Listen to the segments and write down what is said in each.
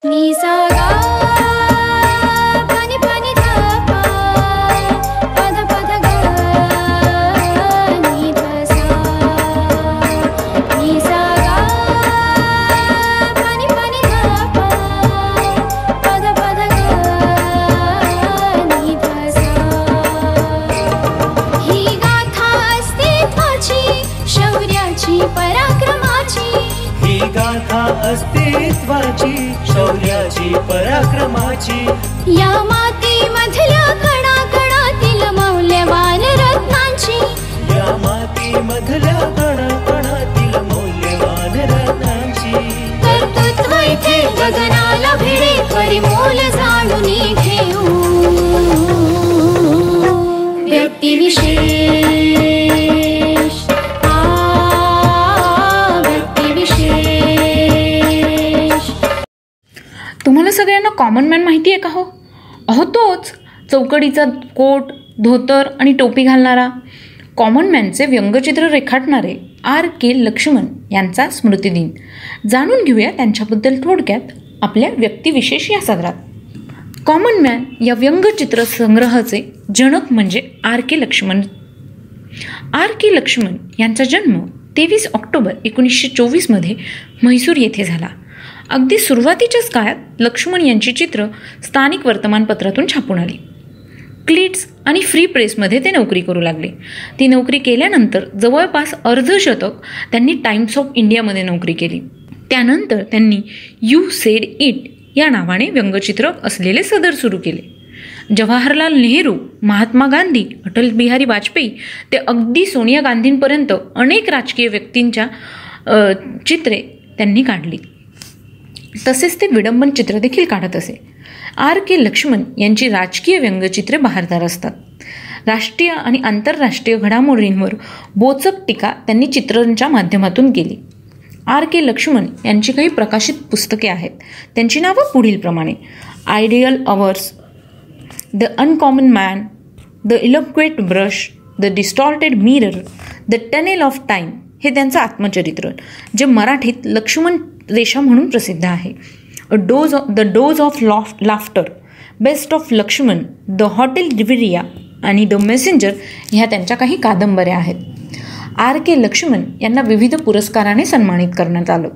नि सा गा pani pani धा पा पद पद गा नि धा सा नि सा गा pani pani धा पा पद पद गा नि धा सा ही गाथा अस्तित्वाची शौर्याची पराक्रमाची ही गाथा अस्तित्वाची शौर्याची पराक्रमाची या मातीमधल्या कणाकणातील मौल्यवान रत्नांची या मातीमधल्या कणाकणातील मौल्यवान रत्नांची कर्तृत्व इथे गगनाला भिडे परिमोल जाणून घेऊ व्यक्तिविशेष तुम्हाला सगळ्यांना कॉमन मॅन माहिती आहे का हो? अहो तोच चौकडीचा कोट, धोतर आणि टोपी घालणारा. कॉमन मॅनचे व्यंगचित्र रेखाटणारे R.K. लक्ष्मण यांचा स्मृतिदिन. जाणून घेऊया त्यांच्याबद्दल थोडक्यात आपल्या व्यक्तिविशेष या सदरात. कॉमन मॅन या व्यंगचित्र संग्रहाचे जनक म्हणजे R.K. लक्ष्मण. R.K. लक्ष्मण यांचा जन्म 23 ऑक्टोबर 1924 म्हैसूर येथे झाला. अगदी सुरुवातीच्याच काळात लक्ष्मण यांची चित्र स्थानिक वर्तमानपत्रातून छापून आली. क्लिट्स आणि फ्री प्रेसमध्ये ते नोकरी करू लागले. ती नोकरी केल्यानंतर जवळपास अर्धशतक त्यांनी टाइम्स ऑफ इंडियामध्ये नोकरी केली. त्यानंतर त्यांनी यू सेड इट या नावाने व्यंगचित्र असलेले सदर सुरू केले. जवाहरलाल नेहरू, महात्मा गांधी, अटल बिहारी वाजपेयी ते अगदी सोनिया गांधींपर्यंत अनेक राजकीय व्यक्तींच्या चित्रे त्यांनी काढली. तसेच ते विडंबन चित्र देखील काढत असे. R.K. लक्ष्मण यांची राजकीय व्यंगचित्रे बहारदार असतात. राष्ट्रीय आणि आंतरराष्ट्रीय घडामोडींवर बोचक टीका त्यांनी चित्रांच्या माध्यमातून केली. R.K. लक्ष्मण यांची काही प्रकाशित पुस्तके आहेत. त्यांची नावं पुढीलप्रमाणे: ideal hours, the uncommon man, the eloquent brush, the distorted mirror, the tunnel of time हे त्यांचं आत्मचरित्र, जे मराठीत लक्ष्मण रेषा म्हणून प्रसिद्ध आहे. The dose of laughter, best of Laxman, the hotel Riviera आणि द मेसेंजर ह्या त्यांच्या काही कादंबऱ्या आहेत. R.K. लक्ष्मण यांना विविध पुरस्काराने सन्मानित करण्यात आलं.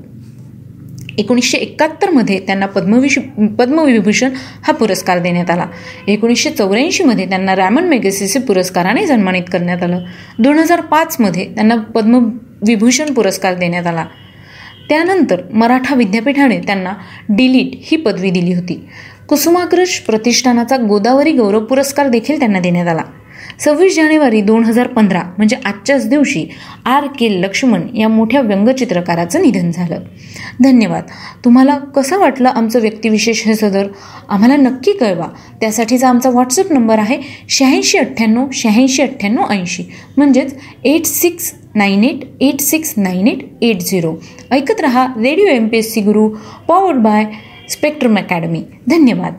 1971 त्यांना पद्मविभूषण हा पुरस्कार देण्यात आला. 1984 त्यांना रॅमन मॅगसेसे पुरस्काराने सन्मानित करण्यात आलं. 2005 त्यांना पद्मविभूषण पुरस्कार देण्यात आला. त्यानंतर मराठा विद्यापीठाने त्यांना डिलीट ही पदवी दिली होती. कुसुमाग्रज प्रतिष्ठानाचा गोदावरी गौरव पुरस्कार देखील त्यांना देण्यात आला. 26 जानेवारी 2015 म्हणजे आजच्याच दिवशी R.K. लक्ष्मण या मोठ्या व्यंगचित्रकाराचं निधन झालं. धन्यवाद. तुम्हाला कसं वाटलं आमचं व्यक्तिविशेष हे सदर? आम्हाला नक्की कळवा. त्यासाठीचा आमचा व्हॉट्सअप नंबर आहे 8698869880 म्हणजेच 8698869880. ऐकत रहा radio MPSC Guru, powered by spectrum academy. धन्यवाद.